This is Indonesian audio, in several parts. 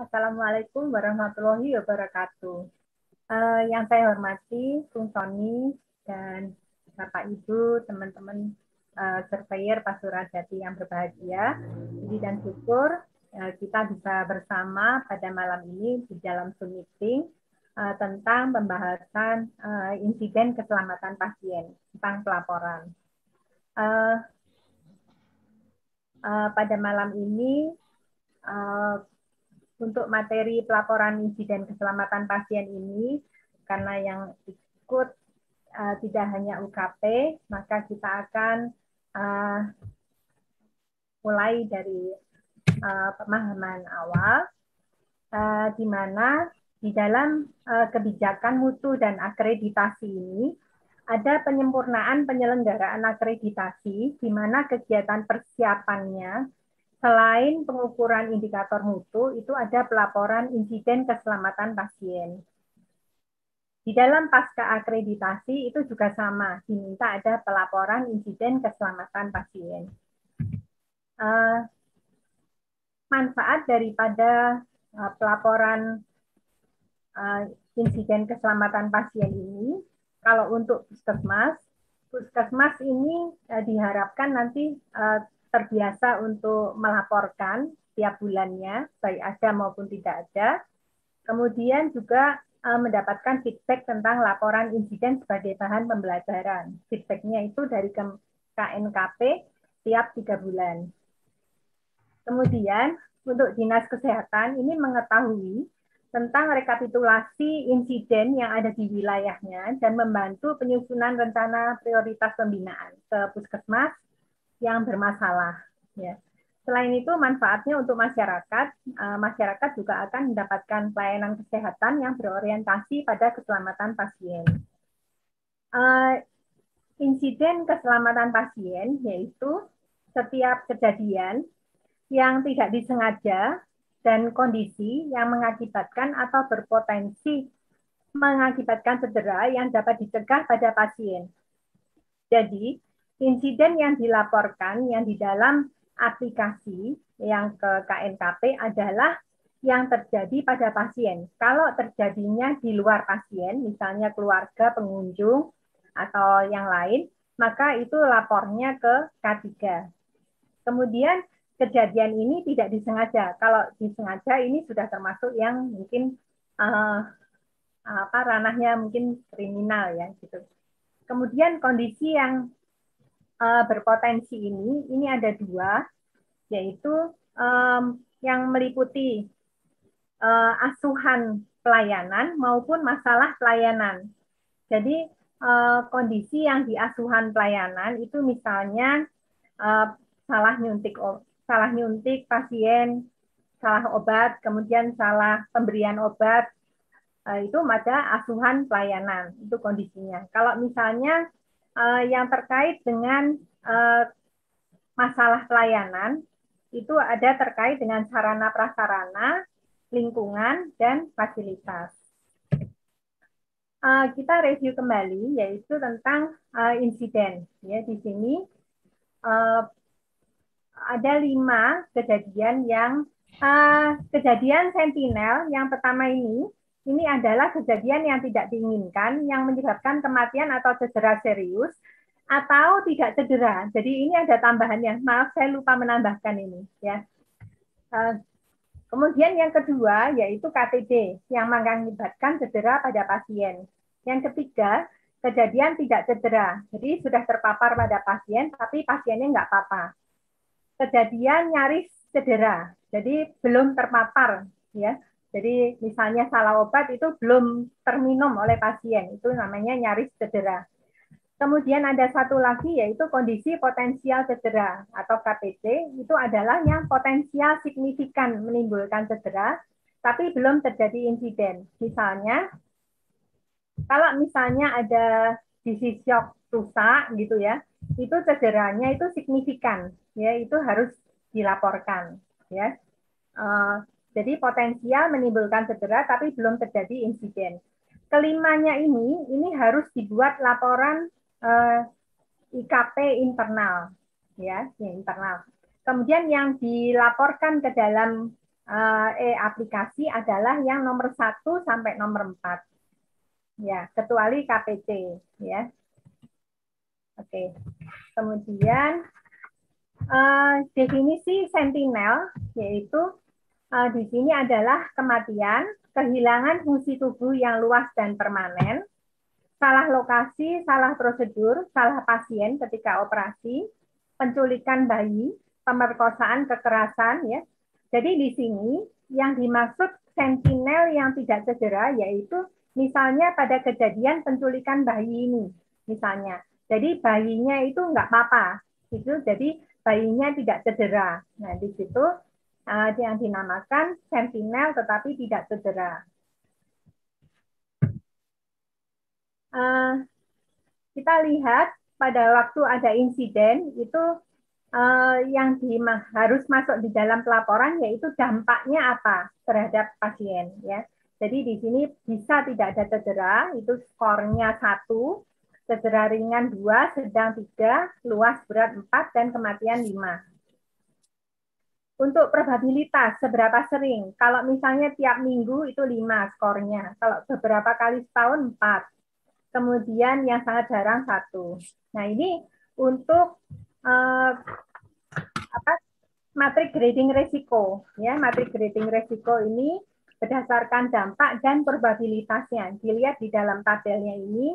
Assalamualaikum warahmatullahi wabarakatuh. Yang saya hormati, Bung Sony dan Bapak Ibu, teman-teman surveyor Pasuruan Jati yang berbahagia. Puji dan syukur kita bisa bersama pada malam ini di dalam Zoom meeting tentang pembahasan insiden keselamatan pasien tentang pelaporan. Pada malam ini untuk materi pelaporan insiden keselamatan pasien ini, karena yang ikut tidak hanya UKP, maka kita akan mulai dari pemahaman awal, di mana di dalam kebijakan mutu dan akreditasi ini ada penyempurnaan penyelenggaraan akreditasi, di mana kegiatan persiapannya selain pengukuran indikator mutu, itu ada pelaporan insiden keselamatan pasien. Di dalam pasca akreditasi itu juga sama, diminta ada pelaporan insiden keselamatan pasien. Manfaat daripada pelaporan insiden keselamatan pasien ini, kalau untuk puskesmas ini diharapkan nanti terbiasa untuk melaporkan tiap bulannya, baik ada maupun tidak ada. Kemudian juga mendapatkan feedback tentang laporan insiden sebagai bahan pembelajaran. Feedbacknya itu dari KNKP tiap 3 bulan. Kemudian untuk Dinas Kesehatan ini mengetahui tentang rekapitulasi insiden yang ada di wilayahnya dan membantu penyusunan rencana prioritas pembinaan ke puskesmas yang bermasalah. Ya. Selain itu, manfaatnya untuk masyarakat, masyarakat juga akan mendapatkan pelayanan kesehatan yang berorientasi pada keselamatan pasien. Insiden keselamatan pasien yaitu setiap kejadian yang tidak disengaja dan kondisi yang mengakibatkan atau berpotensi mengakibatkan cedera yang dapat dicegah pada pasien. Jadi, insiden yang dilaporkan yang di dalam aplikasi yang ke KNKP adalah yang terjadi pada pasien. Kalau terjadinya di luar pasien, misalnya keluarga, pengunjung, atau yang lain, maka itu lapornya ke K3. Kemudian kejadian ini tidak disengaja. Kalau disengaja ini sudah termasuk yang mungkin ranahnya mungkin kriminal ya gitu. Kemudian kondisi yang berpotensi ini ada 2, yaitu yang meliputi asuhan pelayanan maupun masalah pelayanan. Jadi kondisi yang di asuhan pelayanan itu misalnya salah nyuntik pasien, salah obat, kemudian salah pemberian obat, itu ada asuhan pelayanan, itu kondisinya. Kalau misalnya yang terkait dengan masalah pelayanan, itu ada terkait dengan sarana prasarana, lingkungan, dan fasilitas. Kita review kembali, yaitu tentang insiden. Ya, di sini ada 5 kejadian yang kejadian sentinel yang pertama ini adalah kejadian yang tidak diinginkan yang menyebabkan kematian atau cedera serius atau tidak cedera. Jadi ini ada tambahannya. Maaf, saya lupa menambahkan ini. Ya. Kemudian yang kedua yaitu KTD yang mengakibatkan cedera pada pasien. Yang ketiga, kejadian tidak cedera. Jadi sudah terpapar pada pasien, tapi pasiennya nggak apa-apa. Kejadian nyaris cedera, jadi belum terpapar, ya. Jadi misalnya salah obat itu belum terminum oleh pasien, itu namanya nyaris cedera. Kemudian ada satu lagi yaitu kondisi potensial cedera atau KPC, itu adalah yang potensial signifikan menimbulkan cedera, tapi belum terjadi insiden. Misalnya, kalau misalnya ada disease shock rusak gitu ya, itu cederanya itu signifikan, ya itu harus dilaporkan, ya. Jadi potensial menimbulkan cedera tapi belum terjadi insiden. Kelimanya ini harus dibuat laporan IKP internal, ya, yang internal. Kemudian yang dilaporkan ke dalam aplikasi adalah yang nomor 1 sampai nomor 4. Ya, kecuali KPC ya. Oke. Kemudian definisi sentinel yaitu di sini adalah kematian, kehilangan fungsi tubuh yang luas dan permanen, salah lokasi, salah prosedur, salah pasien ketika operasi, penculikan bayi, pemerkosaan, kekerasan ya. Jadi di sini yang dimaksud sentinel yang tidak cedera yaitu misalnya pada kejadian penculikan bayi ini misalnya. Jadi bayinya itu nggak apa-apa, itu jadi bayinya tidak cedera. Nah di situ yang dinamakan sentinel tetapi tidak cedera. Kita lihat pada waktu ada insiden itu yang harus masuk di dalam pelaporan yaitu dampaknya apa terhadap pasien ya. Jadi di sini bisa tidak ada cedera, itu skornya 1, cedera ringan 2, sedang 3, luas berat 4, dan kematian 5. Untuk probabilitas seberapa sering, kalau misalnya tiap minggu itu 5 skornya, kalau beberapa kali setahun 4, kemudian yang sangat jarang 1. Nah ini untuk matrik grading resiko ya, matrik grading resiko ini berdasarkan dampak dan probabilitasnya. Dilihat di dalam tabelnya ini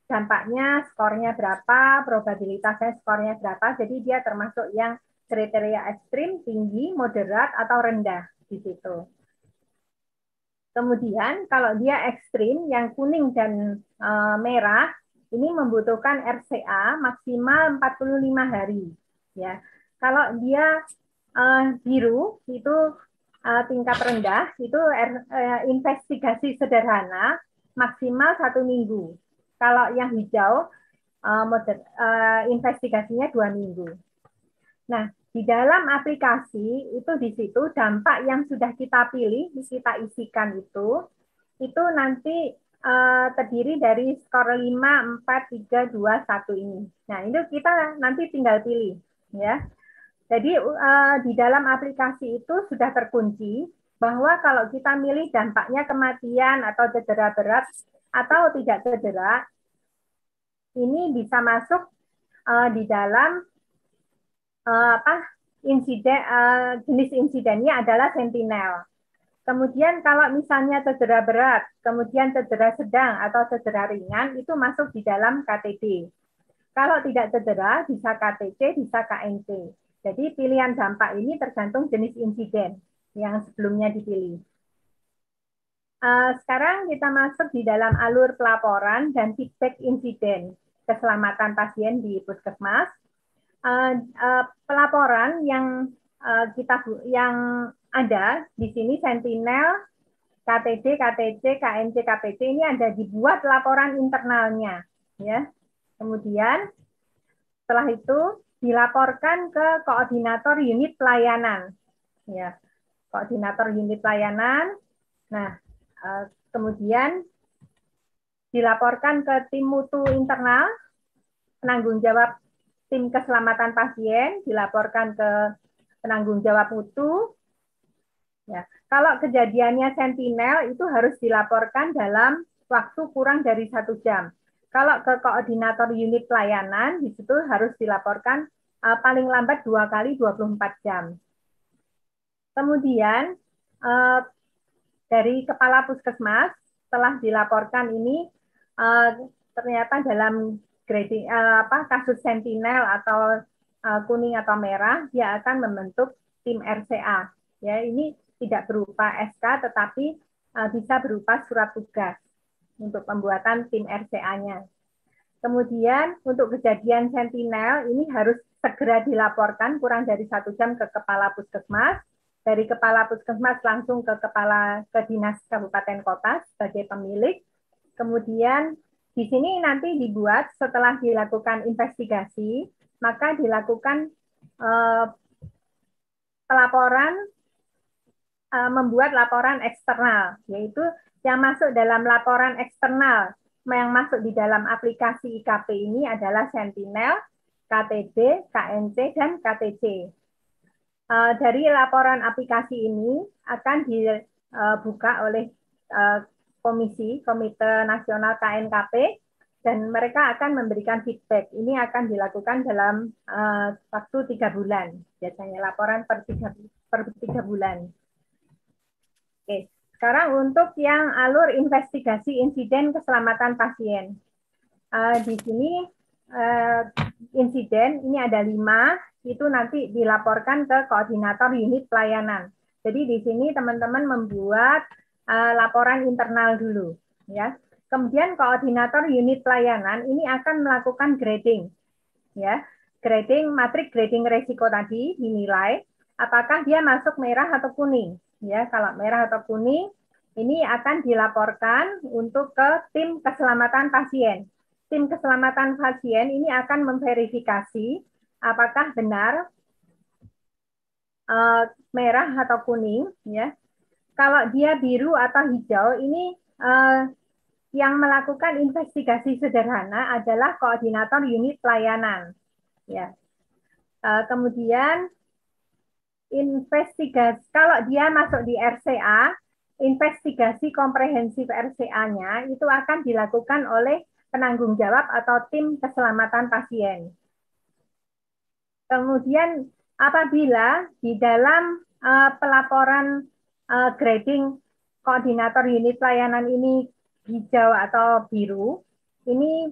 dampaknya skornya berapa, probabilitasnya skornya berapa. Jadi dia termasuk yang kriteria ekstrim, tinggi, moderat atau rendah di situ. Kemudian kalau dia ekstrim yang kuning dan merah ini membutuhkan RCA maksimal 45 hari ya. Kalau dia biru itu tingkat rendah itu investigasi sederhana maksimal 1 minggu. Kalau yang hijau investigasinya 2 minggu. Nah, di dalam aplikasi itu di situ dampak yang sudah kita pilih, kita isikan itu nanti terdiri dari skor 5, 4, 3, 2, 1 ini. Nah, itu kita nanti tinggal pilih ya. Jadi di dalam aplikasi itu sudah terkunci bahwa kalau kita milih dampaknya kematian atau cedera berat atau tidak cedera, ini bisa masuk di dalam insiden, jenis insidennya adalah sentinel. Kemudian kalau misalnya cedera berat, kemudian cedera sedang atau cedera ringan, itu masuk di dalam KTD. Kalau tidak cedera, bisa KTC, bisa KNC. Jadi pilihan dampak ini tergantung jenis insiden yang sebelumnya dipilih. Sekarang kita masuk di dalam alur pelaporan dan feedback insiden keselamatan pasien di puskesmas. Pelaporan yang yang ada di sini sentinel, KTD, KTC, KNC, KPC ini ada dibuat laporan internalnya, ya. Kemudian setelah itu dilaporkan ke koordinator unit pelayanan, ya. Koordinator unit pelayanan. Nah, kemudian dilaporkan ke tim mutu internal, penanggung jawab tim keselamatan pasien, dilaporkan ke penanggung jawab mutu. Ya, kalau kejadiannya sentinel itu harus dilaporkan dalam waktu kurang dari 1 jam. Kalau ke koordinator unit pelayanan, di situ harus dilaporkan paling lambat 2 kali 24 jam. Kemudian dari kepala puskesmas setelah dilaporkan ini ternyata dalam grading kasus sentinel atau kuning atau merah, dia akan membentuk tim RCA. Ya, ini tidak berupa SK tetapi bisa berupa surat tugas untuk pembuatan tim RCA-nya. Kemudian untuk kejadian sentinel ini harus segera dilaporkan kurang dari 1 jam ke kepala puskesmas. Dari kepala puskesmas langsung ke dinas kabupaten kota sebagai pemilik. Kemudian di sini nanti dibuat setelah dilakukan investigasi, maka dilakukan pelaporan, membuat laporan eksternal, yaitu yang masuk dalam laporan eksternal yang masuk di dalam aplikasi IKP ini adalah sentinel, KTD, KNC, dan KTC. Dari laporan aplikasi ini akan dibuka oleh Komite Nasional KNKP dan mereka akan memberikan feedback. Ini akan dilakukan dalam waktu 3 bulan. Biasanya laporan per 3 bulan. Oke, sekarang untuk yang alur investigasi insiden keselamatan pasien. Di sini insiden ini ada 5, itu nanti dilaporkan ke koordinator unit pelayanan. Jadi di sini teman-teman membuat laporan internal dulu, ya. Kemudian koordinator unit pelayanan ini akan melakukan grading, ya. Grading, matrik grading resiko tadi dinilai apakah dia masuk merah atau kuning, ya. Kalau merah atau kuning ini akan dilaporkan untuk ke tim keselamatan pasien. Tim keselamatan pasien ini akan memverifikasi apakah benar merah atau kuning, ya. Kalau dia biru atau hijau, ini yang melakukan investigasi sederhana adalah koordinator unit pelayanan, ya. Kemudian investigasi, kalau dia masuk di RCA, investigasi komprehensif RCA-nya itu akan dilakukan oleh penanggung jawab atau tim keselamatan pasien. Kemudian apabila di dalam pelaporan grading koordinator unit pelayanan ini hijau atau biru, ini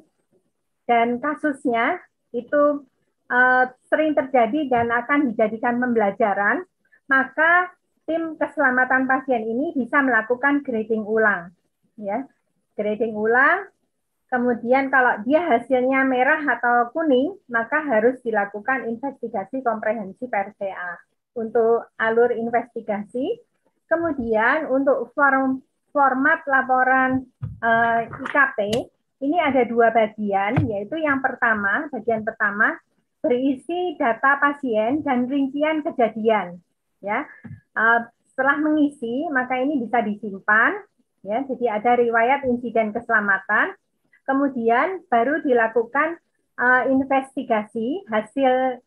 dan kasusnya itu sering terjadi dan akan dijadikan pembelajaran, maka tim keselamatan pasien ini bisa melakukan grading ulang, ya, grading ulang. Kemudian kalau dia hasilnya merah atau kuning, maka harus dilakukan investigasi komprehensif RCA untuk alur investigasi. Kemudian untuk format laporan IKP, ini ada 2 bagian, yaitu yang pertama, bagian pertama berisi data pasien dan rincian kejadian. Ya, setelah mengisi, maka ini bisa disimpan. Ya, jadi ada riwayat insiden keselamatan. Kemudian baru dilakukan investigasi hasil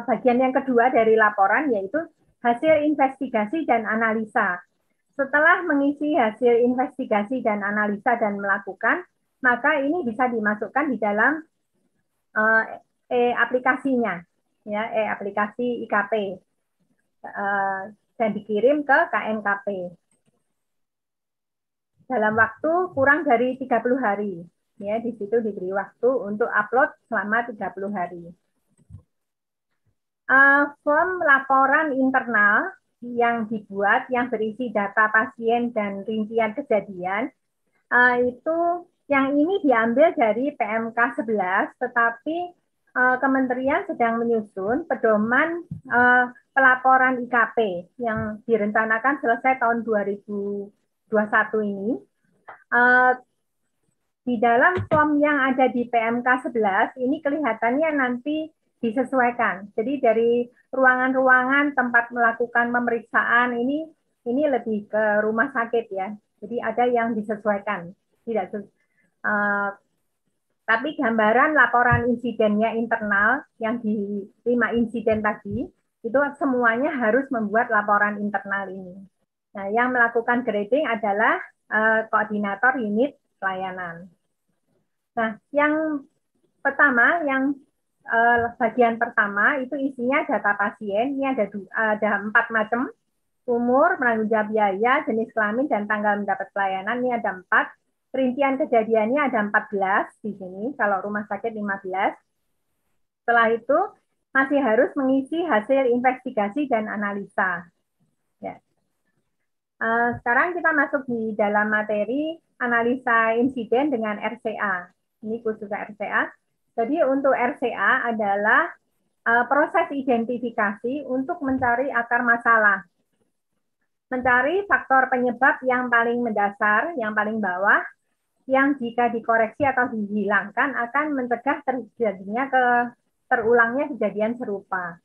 bagian yang kedua dari laporan, yaitu hasil investigasi dan analisa. Setelah mengisi hasil investigasi dan analisa dan melakukan, maka ini bisa dimasukkan di dalam aplikasinya, ya, aplikasi IKP dan dikirim ke KNKP dalam waktu kurang dari 30 hari. Ya, di situ diberi waktu untuk upload selama 30 hari. Form laporan internal yang dibuat, yang berisi data pasien dan rincian kejadian, itu yang ini diambil dari PMK 11, tetapi Kementerian sedang menyusun pedoman pelaporan IKP yang direncanakan selesai tahun 2021 ini. Di dalam form yang ada di PMK 11, ini kelihatannya nanti disesuaikan. Jadi dari ruangan-ruangan tempat melakukan pemeriksaan ini lebih ke rumah sakit, ya. Jadi ada yang disesuaikan. Tapi gambaran laporan insidennya internal yang di 5 insiden tadi, itu semuanya harus membuat laporan internal ini. Nah, yang melakukan grading adalah koordinator unit pelayanan. Nah, yang pertama, yang bagian pertama itu isinya data pasien. Ini ada 4 macam: umur, penanggung jawab biaya, jenis kelamin, dan tanggal mendapat pelayanan. Ini ada 4. Rincian kejadiannya ada 14 di sini. Kalau rumah sakit 15. Setelah itu masih harus mengisi hasil investigasi dan analisa. Ya. Sekarang kita masuk di dalam materi analisa insiden dengan RCA. Ini khusus RCA. Jadi untuk RCA adalah proses identifikasi untuk mencari akar masalah. Mencari faktor penyebab yang paling mendasar, yang paling bawah, yang jika dikoreksi atau dihilangkan akan mencegah terulangnya kejadian serupa.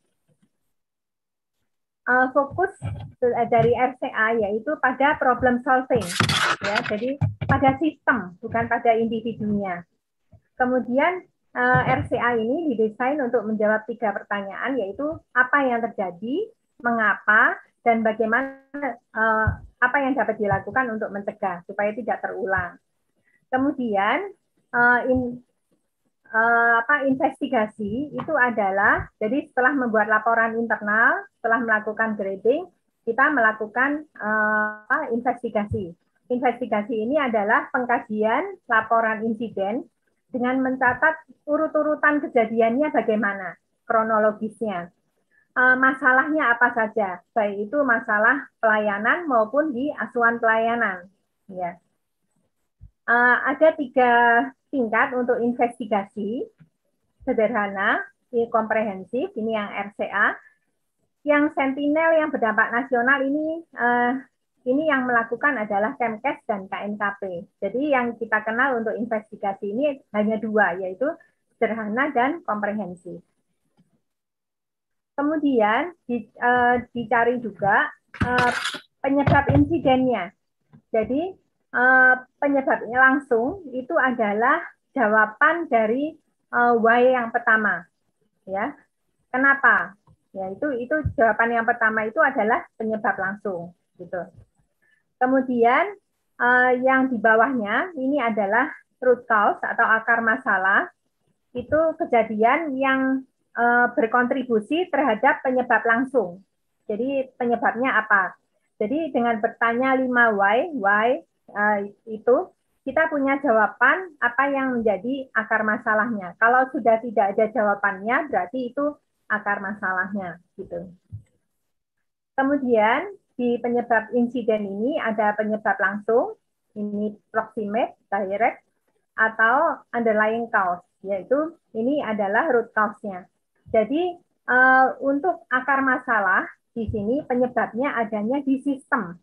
Fokus dari RCA yaitu pada problem solving, ya, jadi pada sistem, bukan pada individunya. Kemudian RCA ini didesain untuk menjawab 3 pertanyaan, yaitu apa yang terjadi, mengapa, dan bagaimana apa yang dapat dilakukan untuk mencegah supaya tidak terulang. Kemudian investigasi itu adalah, jadi setelah membuat laporan internal, setelah melakukan grading, kita melakukan investigasi. Investigasi ini adalah pengkajian laporan insiden dengan mencatat urut-urutan kejadiannya bagaimana, kronologisnya. Masalahnya apa saja, baik itu masalah pelayanan maupun di asuhan pelayanan. Ya. Ada 3 tingkat untuk investigasi, sederhana, ini komprehensif, ini yang RCA. Yang sentinel yang berdampak nasional ini yang melakukan adalah Kemkes dan KNKP. Jadi yang kita kenal untuk investigasi ini hanya 2, yaitu sederhana dan komprehensif. Kemudian dicari juga penyebab insidennya. Jadi penyebabnya langsung itu adalah jawaban dari why yang pertama. Ya, kenapa? Ya, itu jawaban yang pertama itu adalah penyebab langsung, gitu. Kemudian yang di bawahnya ini adalah root cause atau akar masalah. Itu kejadian yang berkontribusi terhadap penyebab langsung. Jadi penyebabnya apa? Jadi dengan bertanya 5 why itu kita punya jawaban apa yang menjadi akar masalahnya. Kalau sudah tidak ada jawabannya, berarti itu akar masalahnya, gitu. Kemudian di penyebab insiden ini ada penyebab langsung, ini proximate, direct, atau underlying cause, yaitu ini adalah root cause-nya. Jadi untuk akar masalah di sini penyebabnya adanya di sistem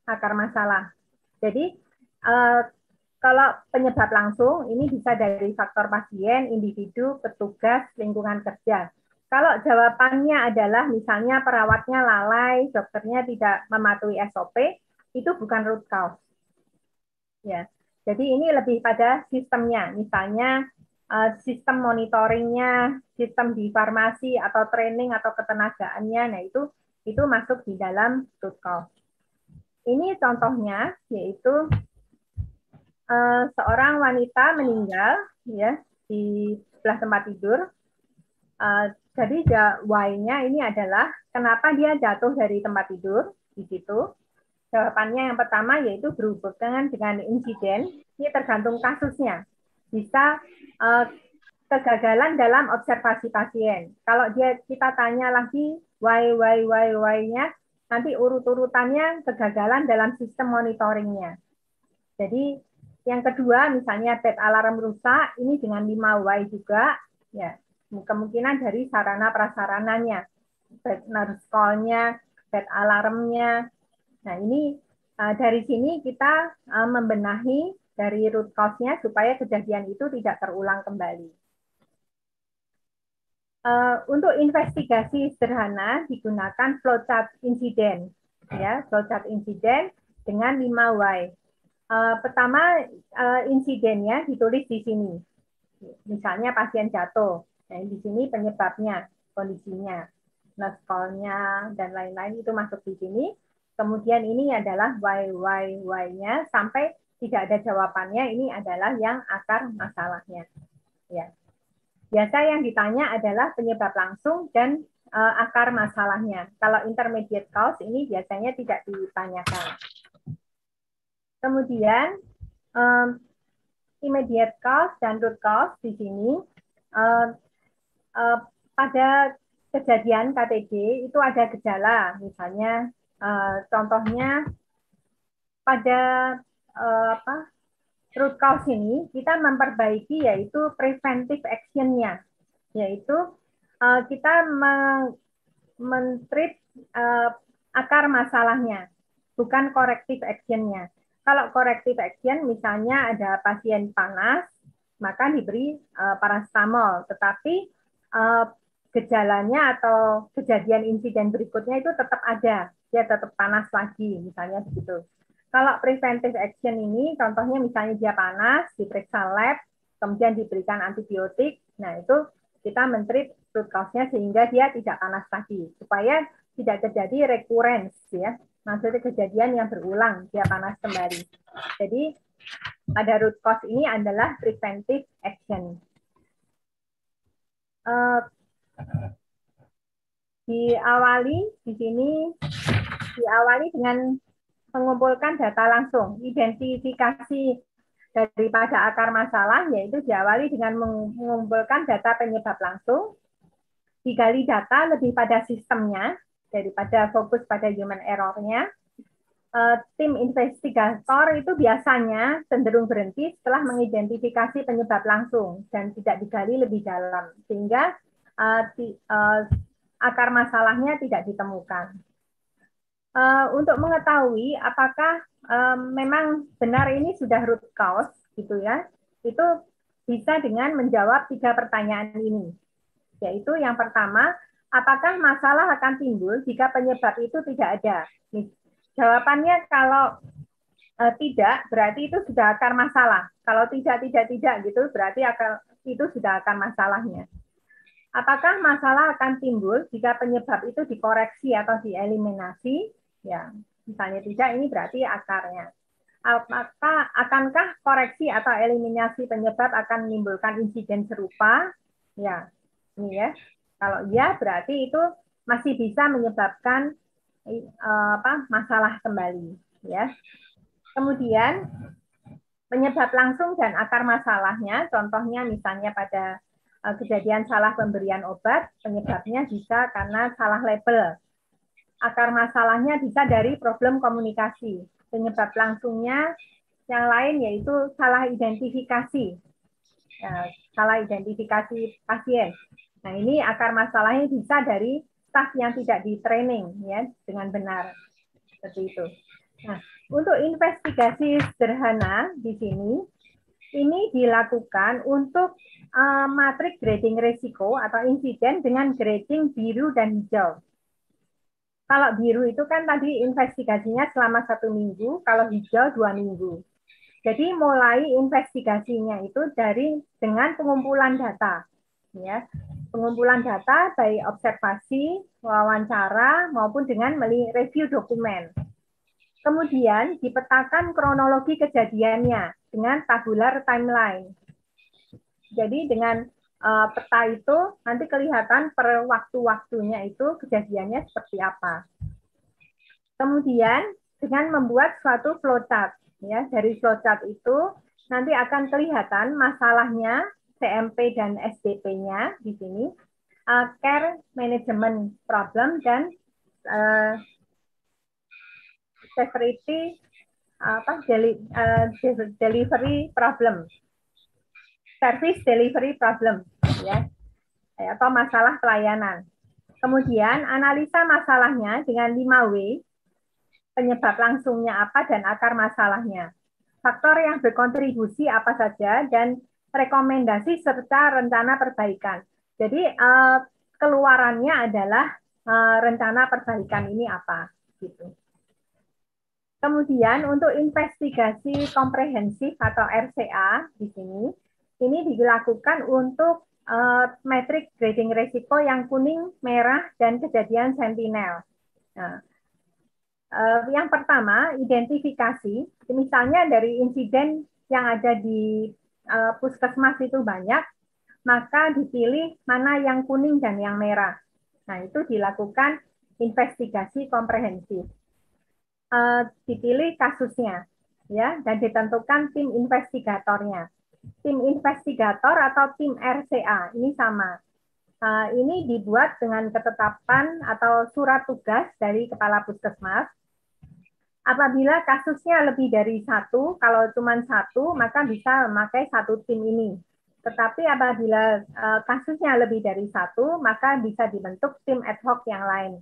akar masalah. Jadi kalau penyebab langsung ini bisa dari faktor pasien, individu, petugas, lingkungan kerja. Kalau jawabannya adalah misalnya perawatnya lalai, dokternya tidak mematuhi SOP, itu bukan root cause. Ya. Jadi ini lebih pada sistemnya, misalnya sistem monitoringnya, sistem di farmasi atau training atau ketenagaannya, nah itu masuk di dalam root cause. Ini contohnya, yaitu seorang wanita meninggal ya di sebelah tempat tidur. Jadi why-nya ini adalah kenapa dia jatuh dari tempat tidur di situ. Jawabannya yang pertama yaitu berhubungan dengan insiden. Ini tergantung kasusnya. Bisa kegagalan dalam observasi pasien. Kalau kita tanya lagi why-nya, nanti urut-urutannya kegagalan dalam sistem monitoringnya. Jadi yang kedua misalnya bed alarm rusak, ini dengan 5 why juga, ya kemungkinan dari sarana prasarananya, bed nurse call-nya, bed alarmnya. Nah ini dari sini kita membenahi dari root cause-nya supaya kejadian itu tidak terulang kembali. Untuk investigasi sederhana digunakan flowchart insiden, ya flowchart insiden dengan 5 why. Pertama insidennya ditulis di sini, misalnya pasien jatuh, nah di sini penyebabnya, kondisinya, nurse call-nya dan lain-lain itu masuk di sini. Kemudian ini adalah why-nya sampai tidak ada jawabannya, ini adalah yang akar masalahnya. Ya. Biasa yang ditanya adalah penyebab langsung dan akar masalahnya. Kalau intermediate cause ini biasanya tidak ditanyakan. Kemudian immediate cause dan root cause di sini pada kejadian KTD itu ada gejala, misalnya contohnya pada root cause ini kita memperbaiki yaitu preventive action-nya, yaitu kita men-treat akar masalahnya, bukan corrective action-nya. Kalau corrective action misalnya ada pasien panas, maka diberi paracetamol, tetapi gejalanya atau kejadian insiden berikutnya itu tetap ada, dia tetap panas lagi, misalnya begitu. Kalau preventive action ini, contohnya misalnya dia panas, diperiksa lab, kemudian diberikan antibiotik, nah itu kita men-treat root cause-nya sehingga dia tidak panas lagi, supaya tidak terjadi recurrence ya. Maksudnya kejadian yang berulang, dia panas kembali. Jadi pada root cause ini adalah preventive action. Diawali dengan mengumpulkan data langsung, identifikasi daripada akar masalah, yaitu diawali dengan mengumpulkan data penyebab langsung, digali data lebih pada sistemnya daripada fokus pada human error-nya. Tim investigator itu biasanya cenderung berhenti setelah mengidentifikasi penyebab langsung dan tidak digali lebih dalam, sehingga akar masalahnya tidak ditemukan. Untuk mengetahui apakah memang benar ini sudah root cause, gitu ya, itu bisa dengan menjawab 3 pertanyaan ini. Yaitu yang pertama, apakah masalah akan timbul jika penyebab itu tidak ada? Jawabannya kalau tidak, berarti itu sudah akar masalah. Kalau tidak gitu, berarti itu sudah akar masalahnya. Apakah masalah akan timbul jika penyebab itu dikoreksi atau dieliminasi? Ya, misalnya tidak, ini berarti akarnya. Akankah koreksi atau eliminasi penyebab akan menimbulkan insiden serupa? Ya, ini ya. Kalau iya, berarti itu masih bisa menyebabkan masalah kembali. Ya. Kemudian penyebab langsung dan akar masalahnya, contohnya misalnya pada kejadian salah pemberian obat, penyebabnya bisa karena salah label. Akar masalahnya bisa dari problem komunikasi. Penyebab langsungnya yang lain yaitu salah identifikasi. Salah identifikasi pasien. Nah, ini akar masalahnya bisa dari staf yang tidak di-training ya dengan benar. Seperti itu. Nah, untuk investigasi sederhana di sini, ini dilakukan untuk matrik grading risiko atau insiden dengan grading biru dan hijau. Kalau biru itu kan tadi investigasinya selama 1 minggu, kalau hijau 2 minggu. Jadi mulai investigasinya itu dengan pengumpulan data, ya, pengumpulan data baik observasi, wawancara maupun dengan review dokumen. Kemudian dipetakan kronologi kejadiannya dengan tabular timeline. Jadi dengan peta itu nanti kelihatan per waktu-waktunya itu kejadiannya seperti apa. Kemudian dengan membuat suatu flowchart, ya, dari flowchart itu nanti akan kelihatan masalahnya, CMP dan SDP-nya di sini, care management problem dan severity delivery problem, service delivery problem, ya, atau masalah pelayanan. Kemudian analisa masalahnya dengan 5W, penyebab langsungnya apa dan akar masalahnya, faktor yang berkontribusi apa saja, dan rekomendasi serta rencana perbaikan. Jadi keluarannya adalah rencana perbaikan ini apa, gitu. Kemudian untuk investigasi komprehensif atau RCA di sini, ini dilakukan untuk metrik grading risiko yang kuning, merah, dan kejadian sentinel. Nah, yang pertama, identifikasi. Misalnya dari insiden yang ada di puskesmas itu banyak, maka dipilih mana yang kuning dan yang merah. Nah, itu dilakukan investigasi komprehensif. Dipilih kasusnya, ya, dan ditentukan tim investigatornya. Tim investigator atau tim RCA ini sama. Ini dibuat dengan ketetapan atau surat tugas dari kepala puskesmas. Apabila kasusnya lebih dari 1, kalau cuma 1, maka bisa memakai 1 tim ini. Tetapi apabila kasusnya lebih dari 1, maka bisa dibentuk tim ad hoc yang lain.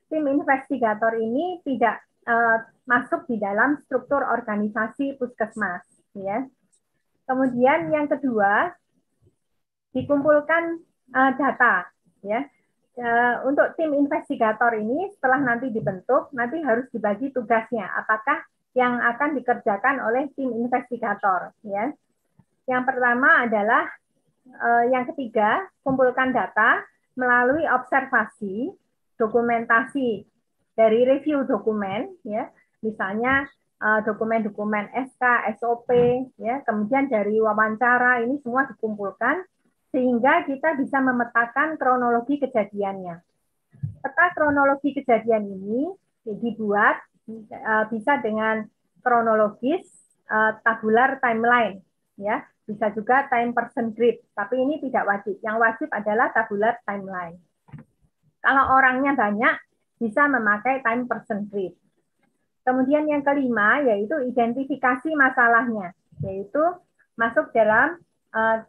Tim investigator ini tidak masuk di dalam struktur organisasi puskesmas, ya. Kemudian yang kedua, dikumpulkan data, ya. Untuk tim investigator ini setelah nanti dibentuk, nanti harus dibagi tugasnya. Apakah yang akan dikerjakan oleh tim investigator, ya. Yang pertama adalah yang ketiga, kumpulkan data melalui observasi dokumentasi dari review dokumen, ya, misalnya dokumen-dokumen SK, SOP, ya, kemudian dari wawancara, ini semua dikumpulkan sehingga kita bisa memetakan kronologi kejadiannya. Peta kronologi kejadian ini dibuat bisa dengan kronologis, tabular timeline, ya, bisa juga time person grid, tapi ini tidak wajib. Yang wajib adalah tabular timeline. Kalau orangnya banyak, bisa memakai time person grid. Kemudian yang kelima yaitu identifikasi masalahnya, yaitu masuk dalam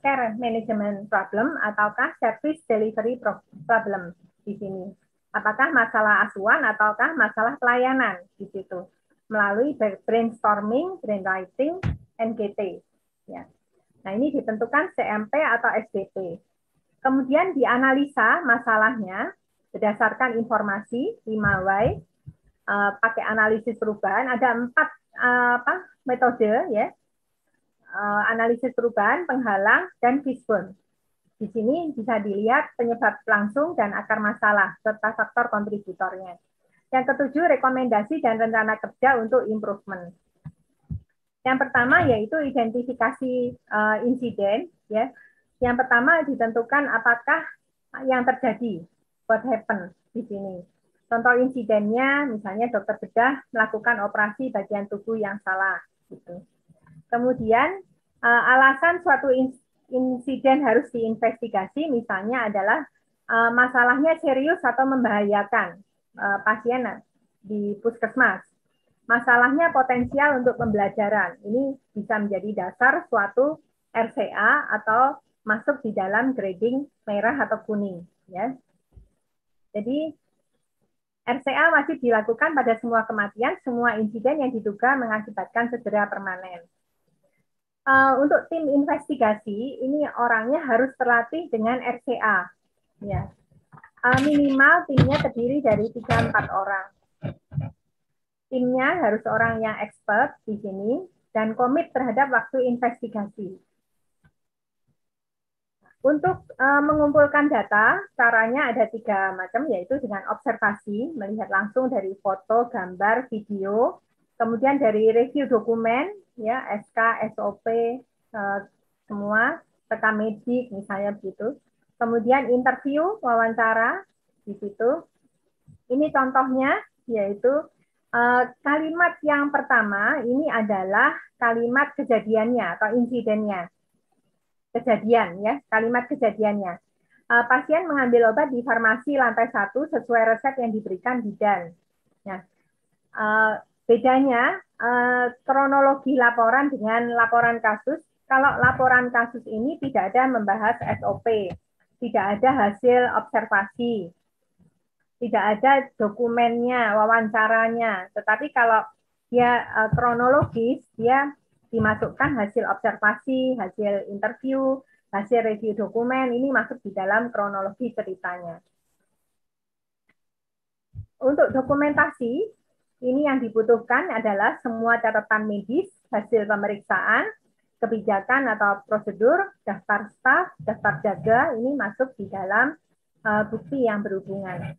care management problem ataukah service delivery problem di sini. Apakah masalah asuhan ataukah masalah pelayanan di situ melalui brainstorming, brainwriting, NGT. Ya. Nah ini ditentukan CMP atau SDP. Kemudian dianalisa masalahnya berdasarkan informasi 5W. Pakai analisis perubahan ada 4 metode, ya, analisis perubahan, penghalang, dan fishbone. Di sini bisa dilihat penyebab langsung dan akar masalah serta faktor kontributornya. Yang ketujuh, rekomendasi dan rencana kerja untuk improvement. Yang pertama yaitu identifikasi insiden, ya. Yang pertama ditentukan apakah yang terjadi, what happened di sini. Contoh insidennya, misalnya dokter bedah melakukan operasi bagian tubuh yang salah. Gitu. Kemudian alasan suatu insiden harus diinvestigasi, misalnya adalah masalahnya serius atau membahayakan pasien di puskesmas. Masalahnya potensial untuk pembelajaran. Ini bisa menjadi dasar suatu RCA atau masuk di dalam grading merah atau kuning. Ya. Jadi RCA wajib dilakukan pada semua kematian, semua insiden yang diduga mengakibatkan cedera permanen. Untuk tim investigasi, ini orangnya harus terlatih dengan RCA. Ya. Minimal timnya terdiri dari 3-4 orang. Timnya harus orang yang expert di sini dan komit terhadap waktu investigasi. Untuk mengumpulkan data, caranya ada 3 macam, yaitu dengan observasi, melihat langsung dari foto, gambar, video, kemudian dari review dokumen, ya, SK, SOP, semua, rekam medik, misalnya begitu. Kemudian interview, wawancara, di situ. Ini contohnya, yaitu kalimat yang pertama, ini adalah kalimat kejadiannya atau insidennya. Kejadian, ya, kalimat kejadiannya. Pasien mengambil obat di farmasi lantai 1 sesuai resep yang diberikan bidan. Nah, bedanya kronologi laporan dengan laporan kasus. Kalau laporan kasus ini tidak ada membahas SOP, tidak ada hasil observasi, tidak ada dokumennya, wawancaranya. Tetapi kalau dia kronologis, dia dimasukkan hasil observasi, hasil interview, hasil review dokumen, ini masuk di dalam kronologi ceritanya. Untuk dokumentasi, ini yang dibutuhkan adalah semua catatan medis, hasil pemeriksaan, kebijakan atau prosedur, daftar staf, daftar jaga, ini masuk di dalam bukti yang berhubungan.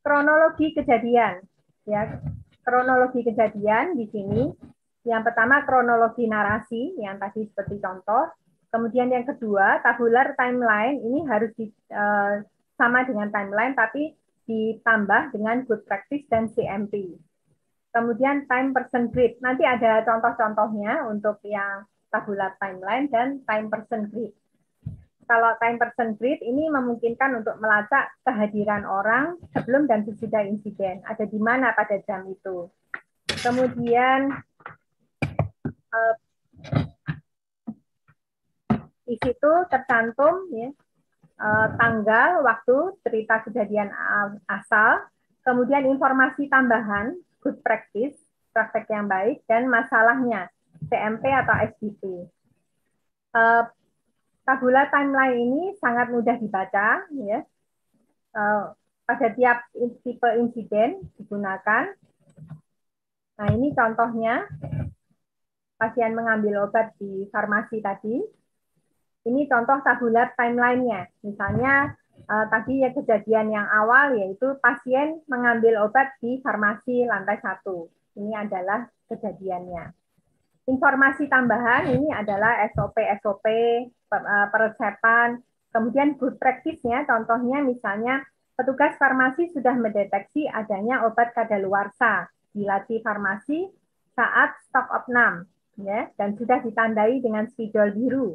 Kronologi kejadian, ya. Kronologi kejadian di sini, yang pertama kronologi narasi, yang tadi seperti contoh. Kemudian yang kedua, tabular timeline, ini harus sama dengan timeline, tapi ditambah dengan good practice dan CMP. Kemudian time person grid, nanti ada contoh-contohnya untuk yang tabular timeline dan time person grid. Kalau time person grid ini memungkinkan untuk melacak kehadiran orang sebelum dan sesudah insiden. Ada di mana pada jam itu. Kemudian di situ tercantum, ya, tanggal, waktu, cerita kejadian asal, kemudian informasi tambahan, good practice, praktek yang baik, dan masalahnya, CMP atau SDP. Tabula timeline ini sangat mudah dibaca, ya. Pada tiap tipe insiden digunakan. Nah, ini contohnya pasien mengambil obat di farmasi tadi. Ini contoh tabular timeline-nya. Misalnya tadi ya kejadian yang awal yaitu pasien mengambil obat di farmasi lantai 1. Ini adalah kejadiannya. Informasi tambahan ini adalah SOP-SOP, peresepan, kemudian good practice-nya, contohnya misalnya petugas farmasi sudah mendeteksi adanya obat kadaluarsa di laci farmasi saat stok opnam, ya, dan sudah ditandai dengan spidol biru,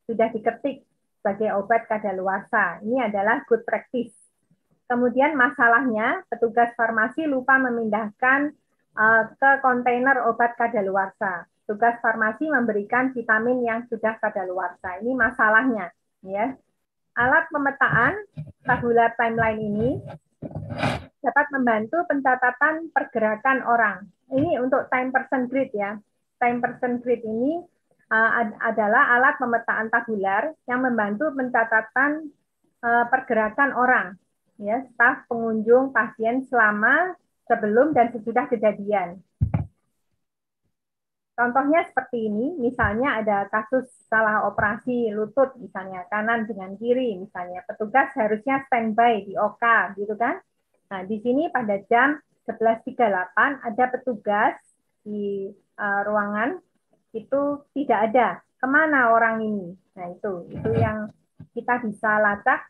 sudah diketik sebagai obat kadaluarsa. Ini adalah good practice. Kemudian masalahnya petugas farmasi lupa memindahkan ke kontainer obat kadaluarsa. Tugas farmasi memberikan vitamin yang sudah kadaluarsa. Ini masalahnya, ya. Alat pemetaan tabular timeline ini dapat membantu pencatatan pergerakan orang. Ini untuk time person grid ya. Time person grid ini adalah alat pemetaan tabular yang membantu pencatatan pergerakan orang, ya, staf, pengunjung, pasien selama, sebelum, dan sesudah kejadian. Contohnya seperti ini, misalnya ada kasus salah operasi lutut, misalnya kanan dengan kiri, misalnya petugas harusnya standby di OK, gitu kan? Nah, di sini pada jam 11.38 ada petugas di ruangan, itu tidak ada. Kemana orang ini? Nah, itu yang kita bisa lacak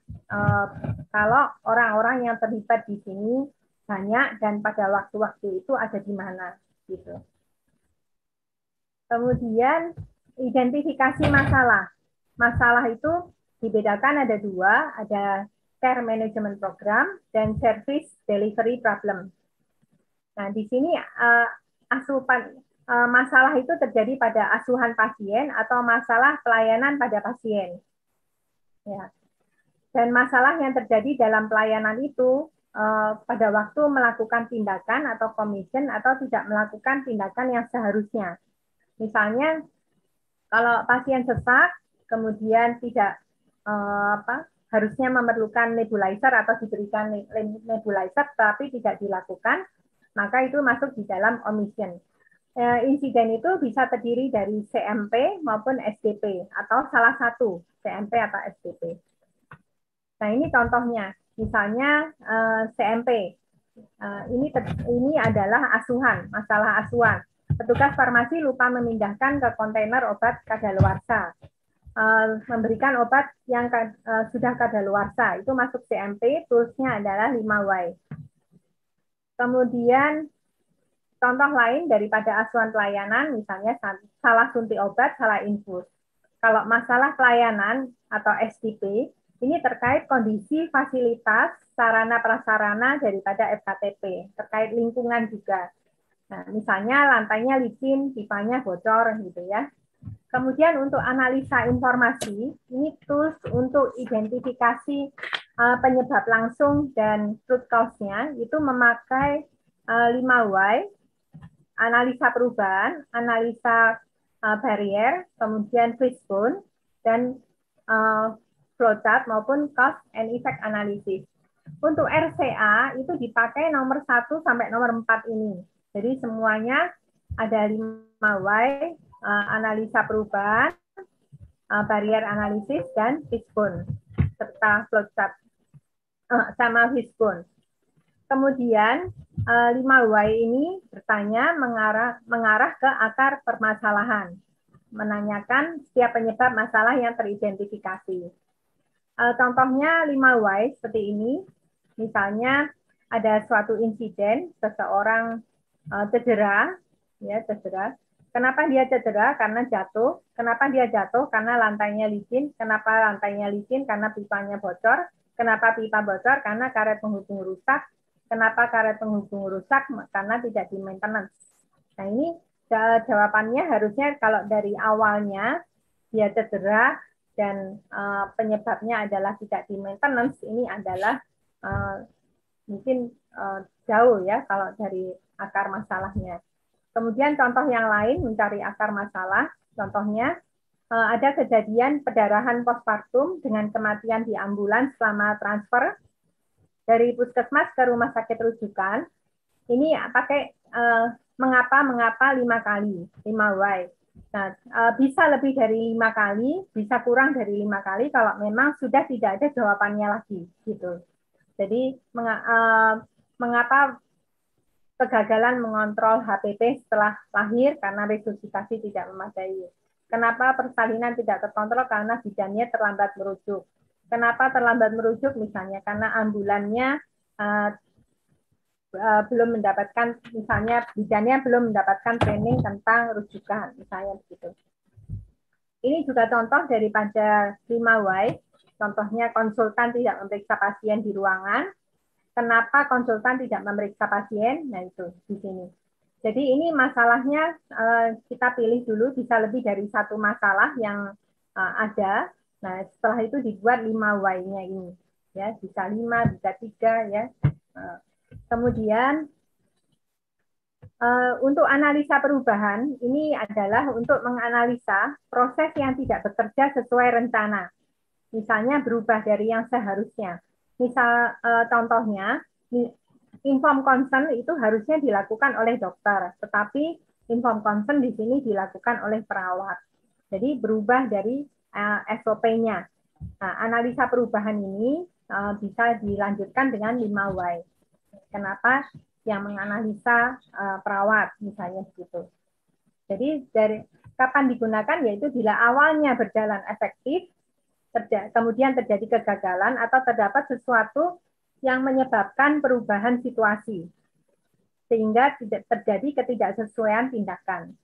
kalau orang-orang yang terlibat di sini banyak dan pada waktu-waktu itu ada di mana, gitu. Kemudian identifikasi masalah. Masalah itu dibedakan ada dua, ada care management program dan service delivery problem. Nah, di sini masalah itu terjadi pada asuhan pasien atau masalah pelayanan pada pasien. Ya. Dan masalah yang terjadi dalam pelayanan itu pada waktu melakukan tindakan atau commission atau tidak melakukan tindakan yang seharusnya. Misalnya, kalau pasien sesak, kemudian tidak harusnya memerlukan nebulizer atau diberikan nebulizer, tapi tidak dilakukan, maka itu masuk di dalam omission. Insiden itu bisa terdiri dari CMP maupun SDP, atau salah satu CMP atau SDP. Nah, ini contohnya. Misalnya CMP. Ini adalah asuhan, masalah asuhan. Petugas farmasi lupa memindahkan ke kontainer obat kadaluarsa. Memberikan obat yang sudah kadaluarsa. Itu masuk CMP, toolsnya adalah 5Y. Kemudian, contoh lain daripada asuhan pelayanan, misalnya salah suntik obat, salah infus. Kalau masalah pelayanan atau SDP, ini terkait kondisi fasilitas, sarana prasarana daripada FKTP, terkait lingkungan juga. Nah, misalnya lantainya licin, pipanya bocor, gitu ya. Kemudian untuk analisa informasi, ini tools untuk identifikasi penyebab langsung dan root cause-nya, itu memakai 5Y, analisa perubahan, analisa barrier, kemudian fishbone, dan flowchart maupun cost and effect analysis. Untuk RCA itu dipakai nomor 1 sampai nomor 4 ini. Jadi semuanya ada 5Y, analisa perubahan, barrier analisis, dan fishbone, serta flowchart sama fishbone. Kemudian 5Y ini bertanya mengarah ke akar permasalahan, menanyakan setiap penyebab masalah yang teridentifikasi. Contohnya 5Y seperti ini, misalnya ada suatu insiden, seseorang cedera, ya cedera. Kenapa dia cedera? Karena jatuh. Kenapa dia jatuh? Karena lantainya licin. Kenapa lantainya licin? Karena pipanya bocor. Kenapa pipa bocor? Karena karet penghubung rusak. Kenapa karet penghubung rusak? Karena tidak di maintenance. Nah, ini jawabannya harusnya kalau dari awalnya dia cedera dan penyebabnya adalah tidak di maintenance, ini adalah mungkin jauh ya kalau dari akar masalahnya. Kemudian contoh yang lain mencari akar masalah, contohnya ada kejadian pendarahan postpartum dengan kematian di ambulans selama transfer dari puskesmas ke rumah sakit rujukan. Ini pakai mengapa 5 kali, 5Y. Nah, bisa lebih dari 5 kali, bisa kurang dari 5 kali kalau memang sudah tidak ada jawabannya lagi, gitu. Jadi mengapa kegagalan mengontrol HPP setelah lahir karena resusitasi tidak memadai? Kenapa persalinan tidak terkontrol karena bidannya terlambat merujuk? Kenapa terlambat merujuk? Misalnya karena ambulannya belum mendapatkan, misalnya bidannya belum mendapatkan training tentang rujukan, misalnya begitu. Ini juga contoh daripada 5Y. Contohnya konsultan tidak memeriksa pasien di ruangan. Kenapa konsultan tidak memeriksa pasien? Nah itu di sini. Jadi ini masalahnya kita pilih dulu bisa lebih dari satu masalah yang ada. Nah setelah itu dibuat 5Y-nya ini. Ya, bisa 5, bisa 3 ya. Kemudian untuk analisa perubahan, ini adalah untuk menganalisa proses yang tidak bekerja sesuai rencana. Misalnya berubah dari yang seharusnya. Misal contohnya, inform consent itu harusnya dilakukan oleh dokter, tetapi inform consent di sini dilakukan oleh perawat. Jadi berubah dari SOP-nya. Nah, analisa perubahan ini bisa dilanjutkan dengan 5Y. Kenapa? Yang menganalisa perawat, misalnya begitu. Jadi dari kapan digunakan, yaitu bila awalnya berjalan efektif, kemudian terjadi kegagalan atau terdapat sesuatu yang menyebabkan perubahan situasi, sehingga tidak terjadi ketidaksesuaian tindakan.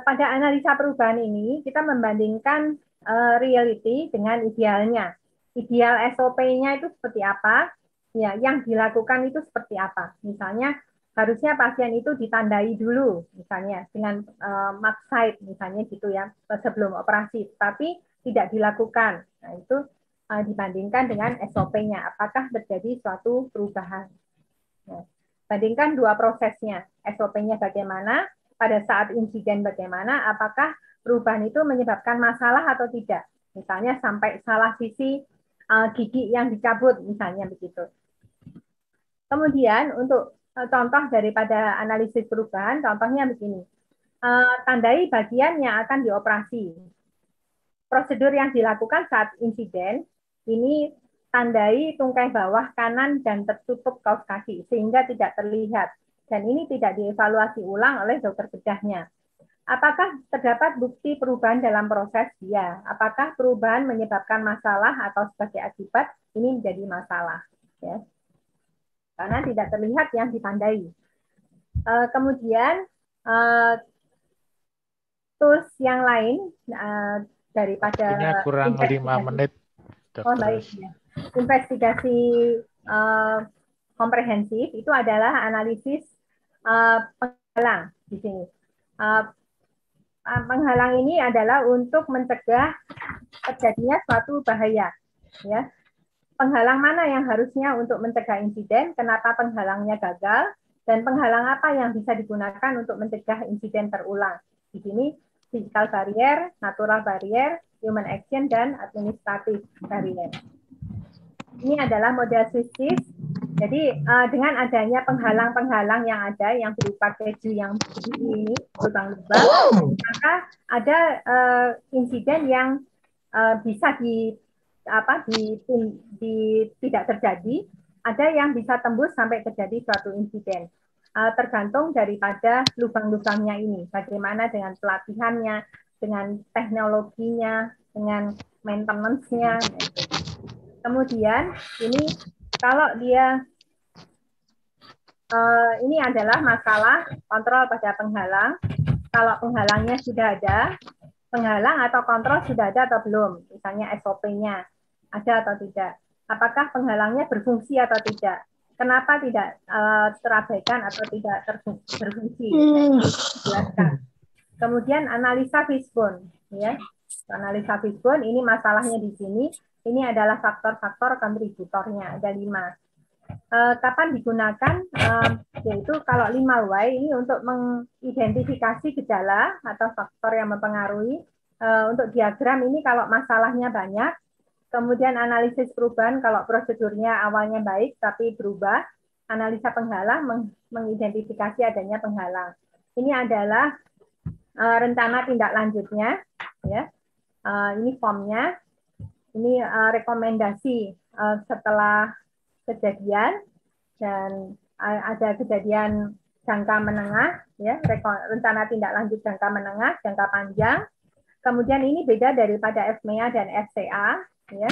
Pada analisa perubahan ini, kita membandingkan reality dengan idealnya. Ideal SOP-nya itu seperti apa? Ya, yang dilakukan itu seperti apa? Misalnya harusnya pasien itu ditandai dulu, misalnya dengan mark site, misalnya gitu ya, sebelum operasi, tapi tidak dilakukan. Nah, itu dibandingkan dengan SOP-nya, apakah terjadi suatu perubahan. Nah, bandingkan dua prosesnya, SOP-nya bagaimana, pada saat insiden bagaimana, apakah perubahan itu menyebabkan masalah atau tidak. Misalnya sampai salah sisi gigi yang dicabut, misalnya begitu. Kemudian untuk contoh daripada analisis perubahan, contohnya begini. Tandai bagian yang akan dioperasi. Prosedur yang dilakukan saat insiden, ini tandai tungkai bawah kanan dan tertutup kaus kaki, sehingga tidak terlihat. Dan ini tidak dievaluasi ulang oleh dokter bedahnya. Apakah terdapat bukti perubahan dalam proses? Ya. Apakah perubahan menyebabkan masalah atau sebagai akibat? Ini menjadi masalah. Ya. Karena tidak terlihat yang ditandai. Kemudian tools yang lain daripada Waktunya kurang 5 menit, Dokter. Oh baik, ya. Investigasi komprehensif itu adalah analisis penghalang di sini. Penghalang ini adalah untuk mencegah terjadinya suatu bahaya. Ya. Penghalang mana yang harusnya untuk mencegah insiden, kenapa penghalangnya gagal, dan penghalang apa yang bisa digunakan untuk mencegah insiden terulang. Di sini physical barrier, natural barrier, human action, dan administrative barrier. Ini adalah model SWISS. Jadi dengan adanya penghalang-penghalang yang ada, yang berupa keju yang begini ini, lubang-lubang, maka ada insiden yang bisa tidak terjadi, ada yang bisa tembus sampai terjadi suatu insiden. Tergantung daripada lubang-lubangnya ini, bagaimana dengan pelatihannya, dengan teknologinya, dengan maintenance-nya. Kemudian ini kalau dia ini adalah masalah kontrol pada penghalang. Kalau penghalangnya sudah ada, penghalang atau kontrol sudah ada atau belum, misalnya SOP-nya ada atau tidak. Apakah penghalangnya berfungsi atau tidak? Kenapa tidak terabaikan atau tidak berfungsi? Jelaskan. Kemudian analisa fishbone, ya. Analisa fishbone ini masalahnya di sini. Ini adalah faktor-faktor kontributornya, ada 5. Kapan digunakan? Yaitu kalau 5Y ini untuk mengidentifikasi gejala atau faktor yang mempengaruhi. Untuk diagram ini kalau masalahnya banyak, kemudian analisis perubahan kalau prosedurnya awalnya baik tapi berubah, analisa penghalang mengidentifikasi adanya penghalang. Ini adalah rencana tindak lanjutnya, ya. Ini formnya, ini rekomendasi setelah kejadian, dan ada kejadian jangka menengah, ya, rencana tindak lanjut jangka menengah, jangka panjang. Kemudian ini beda daripada FMEA dan FCA, ya.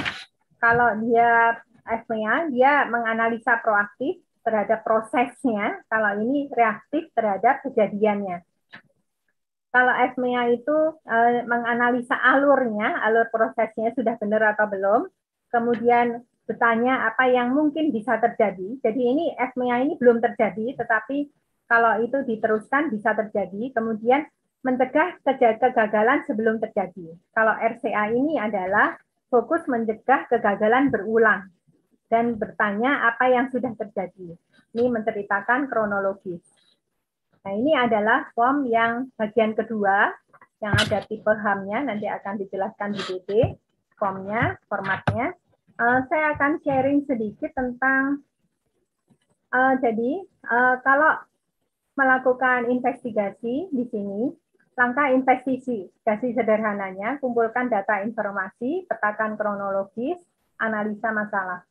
Kalau dia FMEA, dia menganalisa proaktif terhadap prosesnya, kalau ini reaktif terhadap kejadiannya. Kalau FMEA itu menganalisa alurnya, alur prosesnya sudah benar atau belum, kemudian bertanya apa yang mungkin bisa terjadi. Jadi ini FMEA ini belum terjadi, tetapi kalau itu diteruskan bisa terjadi. Kemudian mencegah kegagalan sebelum terjadi. Kalau RCA ini adalah fokus mencegah kegagalan berulang dan bertanya apa yang sudah terjadi. Ini menceritakan kronologis. Nah, ini adalah form yang bagian kedua, yang ada tipe HAM-nya, nanti akan dijelaskan di DD, formnya, formatnya. Saya akan sharing sedikit tentang, kalau melakukan investigasi di sini, langkah investigasi sederhananya, kumpulkan data informasi, petakan kronologis, analisa masalah.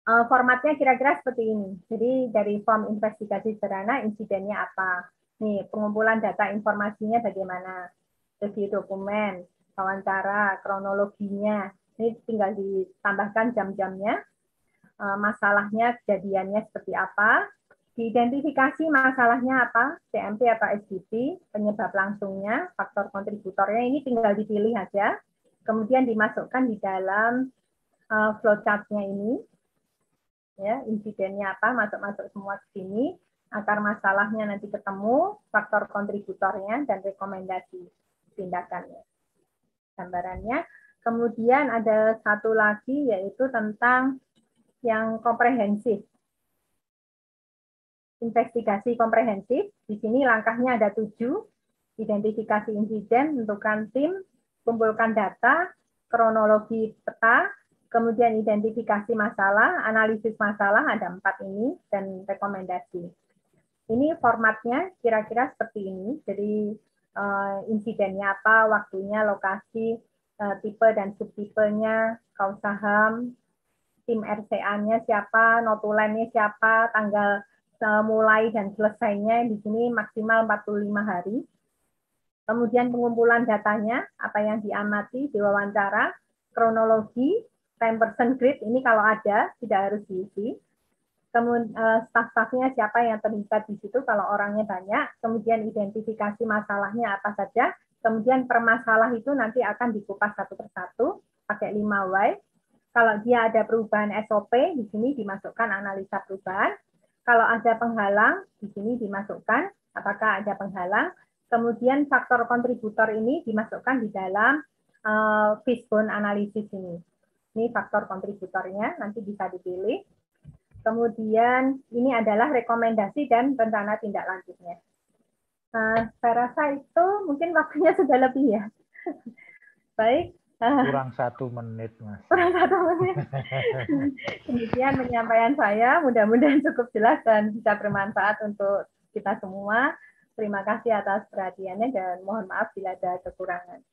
Formatnya kira-kira seperti ini. Jadi dari form investigasi sederhana, insidennya apa? Nih, pengumpulan data informasinya bagaimana? Review dokumen, wawancara, kronologinya. Ini tinggal ditambahkan jam-jamnya, masalahnya, kejadiannya seperti apa, diidentifikasi masalahnya apa, CMP atau SDP, penyebab langsungnya, faktor kontributornya, ini tinggal dipilih aja. Kemudian dimasukkan di dalam flowchart-nya ini. Ya, insidennya apa, masuk semua ke sini, akar masalahnya nanti ketemu, faktor kontributornya, dan rekomendasi tindakannya. Gambarannya. Kemudian ada satu lagi, yaitu tentang yang komprehensif. Investigasi komprehensif, di sini langkahnya ada 7, identifikasi insiden, tentukan tim, kumpulkan data, kronologi peta, kemudian identifikasi masalah, analisis masalah, ada 4 ini, dan rekomendasi. Ini formatnya kira-kira seperti ini, jadi insidennya apa, waktunya, lokasi, tipe dan subtipenya, kausa HAM, tim RCA-nya siapa, notulennya siapa, tanggal mulai dan selesainya, di sini maksimal 45 hari. Kemudian pengumpulan datanya, apa yang diamati, diwawancara, kronologi, time person grid, ini kalau ada, tidak harus diisi. Kemudian staf-stafnya siapa yang terlibat di situ, kalau orangnya banyak. Kemudian identifikasi masalahnya apa saja. Kemudian per masalah itu nanti akan dikupas satu persatu, pakai 5 why. Kalau dia ada perubahan SOP, di sini dimasukkan analisa perubahan. Kalau ada penghalang, di sini dimasukkan apakah ada penghalang. Kemudian faktor kontributor ini dimasukkan di dalam fishbone analisis ini. Ini faktor kontributornya, nanti bisa dipilih. Kemudian ini adalah rekomendasi dan rencana tindak lanjutnya. Saya rasa itu mungkin waktunya sudah lebih ya. Baik. Kurang 1 menit, Mas. Kurang 1 menit. Demikian penyampaian saya, mudah-mudahan cukup jelas dan bisa bermanfaat untuk kita semua. Terima kasih atas perhatiannya dan mohon maaf bila ada kekurangan.